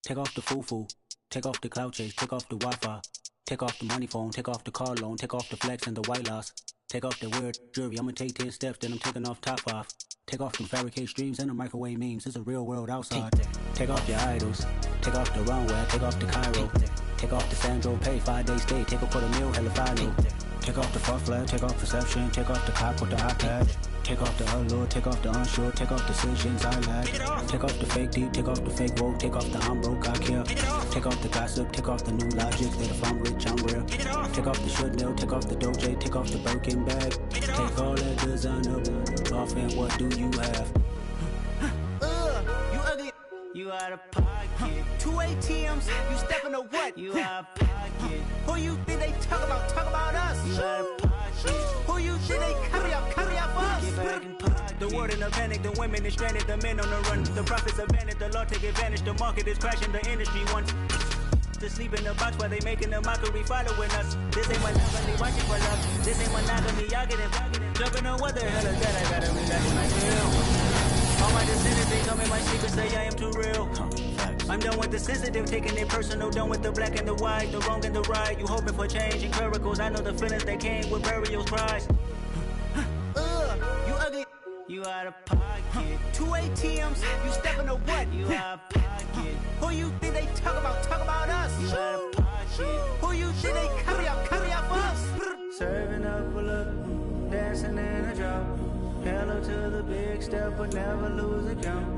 Take off the foo-foo. Take off the cloud chase. Take off the Wi-Fi. Take off the money phone. Take off the car loan. Take off the flex and the white loss. Take off the weird jewelry. I'ma take 10 steps, then I'm taking off top 5. Take off them fabricate streams and the microwave memes. It's a real world outside. Take off your idols. Take off the runway. Take off the Cairo. Take off the Sandro Pay. 5-day stay. Take off for the meal. Hella final. Take off the fuck flag. Take off perception. Take off the cop with the iPad. Take off the allure. Take off the unsure. Take off decisions I lack. Take off the fake deep. Take off the fake woke. Take off the I'm broke. I care. Take off the gossip. Take off the new logic that if I'm rich I'm real. Take off the Chanel. Take off the Doja. Take off the Birkin bag. Take all that designer off and what do you have? You ugly. You out of pocket. 2 ATMs. You stepping to what? You out of pocket. Who you think they talk about? Talk about us. You out of pocket. Who you think they carry up for us? Get back in pocket. The world in a panic, the women is stranded, the men on the run. The profits abandoned, the law take advantage. The market is crashing, the industry wants to sleep in the box while they making a mockery following us. This ain't monogamy, watching for love. This ain't monogamy, y'all getting jumping on what the hell is that? I gotta relax my feel. All my descendants, they tell me my secrets say I am too real. I'm done with the sensitive, taking it personal. Done with the black and the white, the wrong and the right. You hoping for change and miracles. I know the feelings that came with burial cries. You ugly. You out of pocket. 2 ATMs. You stepping to what? You out of pocket. Who you think they talk about? Talk about us. You out of pocket. Who you think they carry up for us? Serving up a look, dancing in a drop. Hello to the big step, but never lose a count.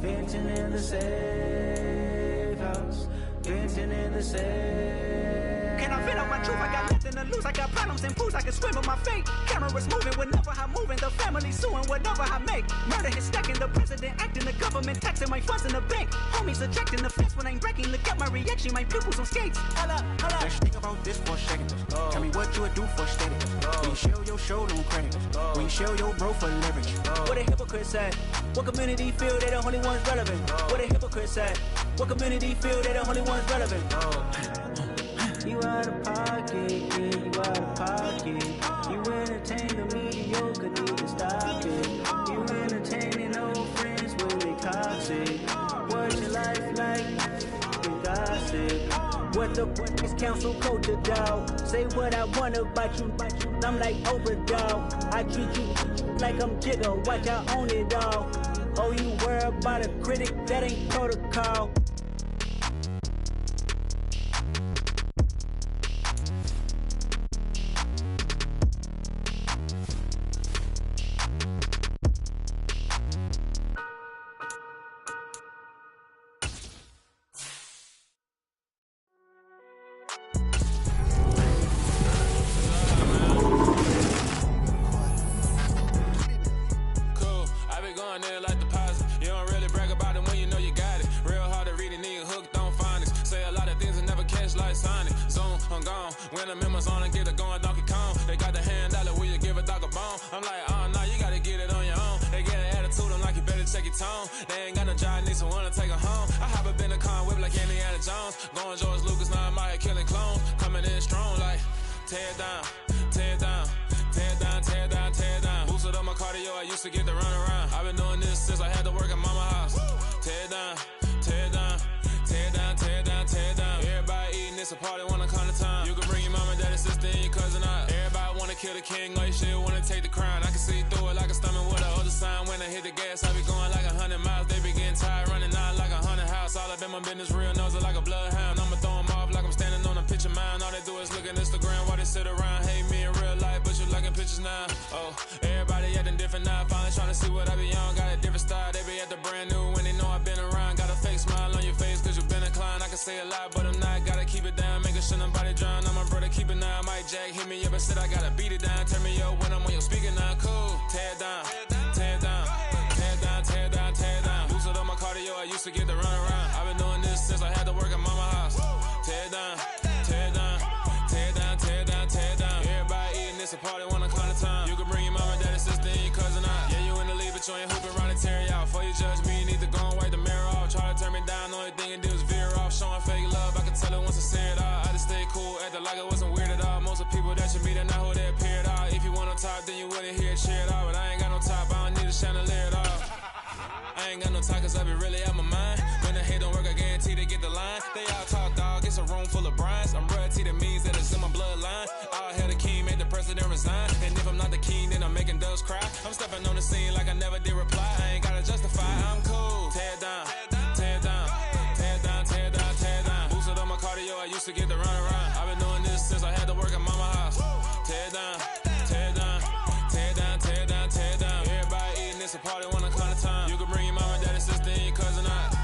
Venting in the safe house. Venting in the safe. Can I vent out my truth? I got nothing to lose. I got problems and pools. I can swim with my fate. Cameras moving whenever I'm moving. The family suing whatever I make. Murder is stacking. The president acting. The government taxing my funds in the bank. Homies ejecting the fence when I'm breaking. Look at my reaction. My pupils on skates. Hold up. Let's think about this for a second. Tell me what you would do for status. When you show your show no credit. When you show your bro for leverage. What a hypocrite said. What community feel they the only ones relevant? What a hypocrite said. What community feel they the only ones relevant? You out of pocket, yeah, you out of pocket. You entertain the mediocre, need to stop it. You entertaining old friends when they toxic. What's your life like? You gossip. What the fuck is council culture, dog? Say what I want about you. I'm like Oprah, dog. I treat you like I'm Jigga. Watch I own it all. Oh, you worry about a critic? That ain't protocol. When the members on and get it going Donkey Kong, they got the hand dollar, will you give a dog a bone? I'm like, oh no, you gotta get it on your own. They get an attitude, I'm like, you better check your tone. They ain't got no job, need someone to take her home. I hop up in the car, whip like Indiana Jones. Going George Lucas, now I'm out here killing clones. Coming in strong like, tear down, tear down, tear down, tear down, tear down. Boosted up my cardio, I used to get to run around. I've been doing this since I had to work at mama house. Tear down, tear down, tear down, tear down, tear down. Everybody eating, it's a party, wanna come to time. You can bring your mama, daddy, sister, and your cousin out. Everybody wanna kill the king, like shit, wanna take the crown. I can see through it like a stomach with a other sign. When I hit the gas, I be going like 100 miles. They be getting tired, running out like 100 house. All up in my business, real nose like a bloodhound. I'ma throw 'em off like I'm standing on a picture mound. All they do is look at Instagram while they sit around. Hate me in real life, but you liking pictures now. Oh, everybody acting different now. Finally trying to see what I be on. Got a different style, they be at the brand new when they know I've been around. Got a fake smile on your face cause you been inclined. I can say a lot, but I'm not. Gotta keep it down, making sure nobody drown. I'm my brother, keep it now. Mike Jack hit me up and said I gotta beat it down. Turn me up when I'm on your speaker now. Cool, tear down, tear down, tear down, tear down, tear down. Boosted up my cardio, I used to get to run around. I've been doing this since I had to work at mama house. Tear down, tear down, tear down, tear down, tear down. Everybody eating, it's a party, wanna come to time. You can bring your mama, daddy, sister, and your cousin out. Yeah, you in the lead, but you ain't hooping around and tear you out. Before you judge me, you need to go and wipe the mirror off. Try to turn me down, the only thing you do is veer off. Showing fake love, I can tell it once I see it all. I just stay cool, acting like it wasn't weird at all. Most of the people that you meet are not who they appear at all. If you want on top, then you wouldn't hear it cheer at all. But I ain't got no top, I don't need a chandelier at all. I ain't got no time cause I be really out my mind. When the hate don't work, I guarantee they get the line. Arriving on the scene like I never did reply. I ain't gotta justify, I'm cool. Tear down, tear down, tear down, tear down, tear down. Boosted on my cardio, I used to get to run around. I've been doing this since I had to work at mama house. Tear down, tear down, tear down, tear down, tear down. Everybody eating, it's a party, one kind of time. You can bring your mama, daddy, sister, and your cousin out.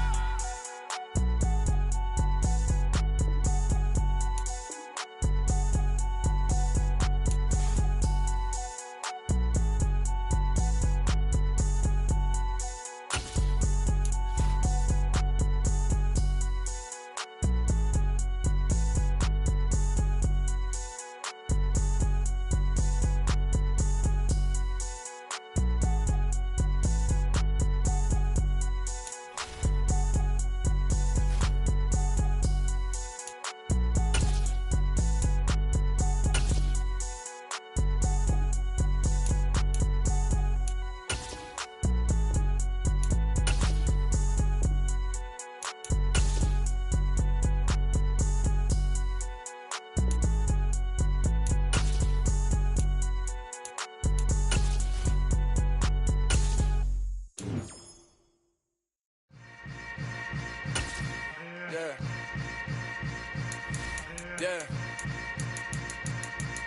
Yeah.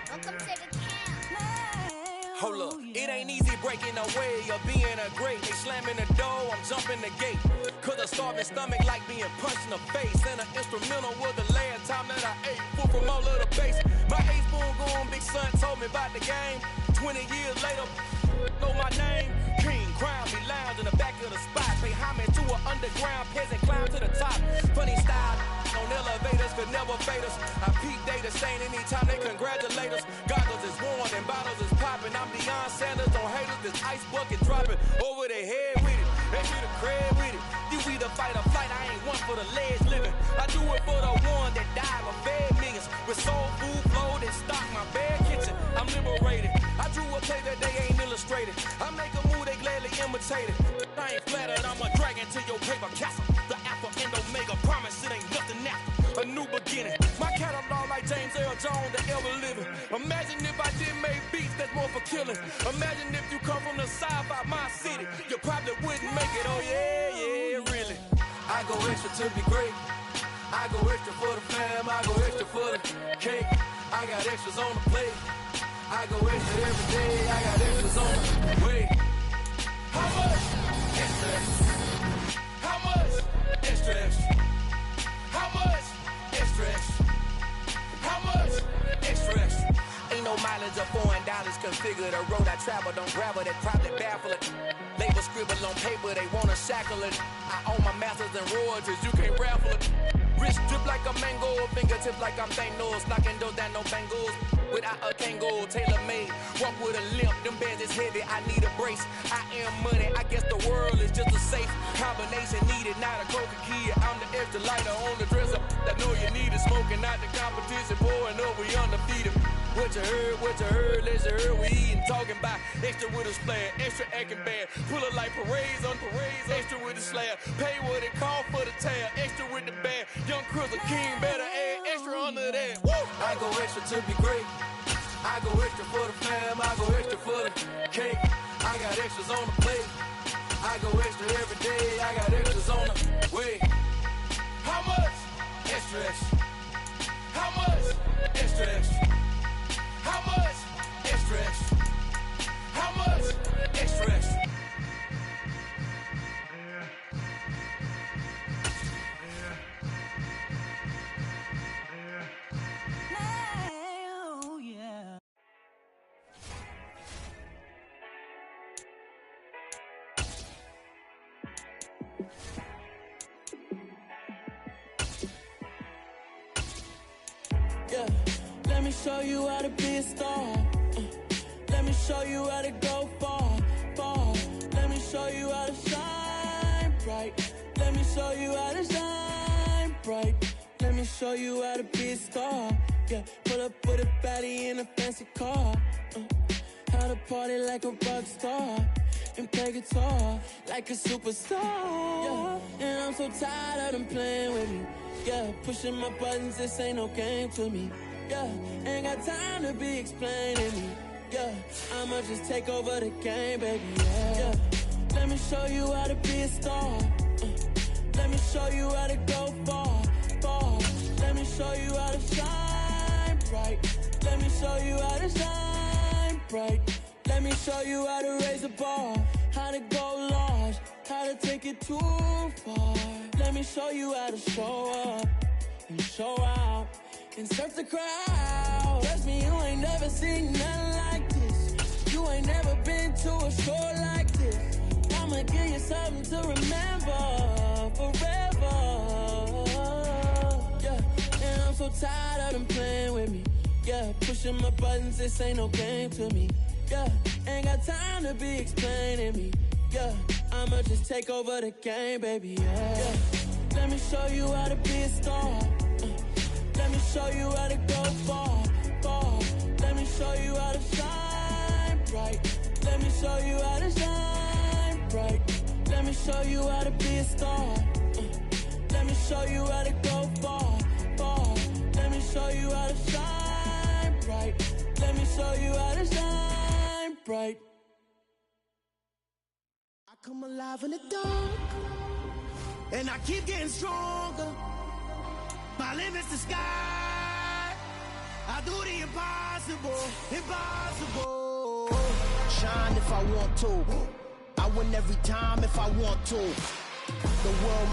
Welcome to the camp. Hold up, it ain't easy breaking away or being a great. They slamming the door, I'm jumping the gate. Cause a starving stomach like being punched in the face. And an instrumental was the last time that I ate food from all of the base. My A-spoon going, big son told me about the game. 20 years later, know my name. King, crown, me lounge in the back of the spot. Pay homage to an underground peasant, climb to the top. Funny style on elevators could never fade us. I peep data saying anytime they congratulate us. Goggles is worn and bottles is popping. I'm Deion Sanders on haters, this ice bucket dropping over their head with it. They be the crab with it. You either fight or flight, I ain't one for the ledge living. I do it for the one that died or fed millions. With soul food flowed and stock my bare kitchen. I'm liberated. I drew a play that they ain't illustrated. I make a move, they gladly imitate it. I ain't flattered, I'm a dragon to your paper castle. The alpha and omega, promise it ain't nothing after. A new beginning. My catalog like James Earl Jones, the ever living. Imagine if I did make beats that's more for killing. Imagine if you come from the side by my city. You probably wouldn't make it, oh yeah, really. I go extra to be great. I go extra for the fam, I go extra for the cake. I got extras on the plate. I go extra every day, I got extras on the way. How much? Extra, extra. How much? Extra, extra. How much? Extra, extra. How much? Extra, extra. Ain't no mileage or $4 configure the road I travel. Don't gravel that probably baffle it. Label scribble on paper, they wanna shackle it. I own my masters and royalties, you can't raffle it. Wrist drip like a mango, fingertips like I'm Thanos. Knocking those down, no bangles. Without a Kango, tailor-made. Walk with a limp, them bands is heavy, I need a brace. I am money, I guess the world is just a safe combination needed. Not a coca key, I'm the extra lighter on the dresser. I know you need it, smoking out the competition, pouring up, we undefeated. What you heard, let's heard, we eatin', talking about extra with a splash, extra acting bad. Pull it like parades on parades, extra with the slab. Pay what it cost for the tab, extra with the bag. Young Chris a king, better add extra under that. Woo! I go extra to be great. I go extra for the fam, I go extra for the cake. I got extras on the plate. I go extra every day, I got extras on the way. How much? Extra, extra. How much? Extra, extra. How much? Extra, extra. How much? Extra, extra. Oh, yeah. Yeah, let me show you how to be a star. Let me show you how to go far, far. Let me show you how to shine bright. Let me show you how to shine bright. Let me show you how to be a star. Yeah, pull up with a baddie in a fancy car. How to party like a rock star and play guitar like a superstar. Yeah, and I'm so tired of them playing with me. Yeah, pushing my buttons, this ain't no game to me. Yeah, ain't got time to be explaining me. Yeah, I'ma just take over the game, baby, yeah. Let me show you how to be a star. Let me show you how to go far, far. Let me show you how to shine bright. Let me show you how to shine bright. Let me show you how to raise the bar, how to go large, how to take it too far. Let me show you how to show up and show out and surf the crowd. Trust me, you ain't never seen nothing like this. You ain't never been to a show like this. I'ma give you something to remember forever. Yeah, and I'm so tired of them playing with me. Yeah, pushing my buttons, this ain't no game to me. Yeah, ain't got time to be explaining me. Yeah, I'ma just take over the game, baby. Yeah. Let me show you how to be a star. Let me show you how to go far, far. Let me show you how to shine bright. Let me show you how to shine bright. Let me show you how to be a star. Let me show you how to go far, far. Let me show you how to shine bright. Let me show you how to shine bright. I come alive in the dark, and I keep getting stronger. My limit's the sky. I do the impossible, impossible. Shine if I want to. I win every time if I want to. The world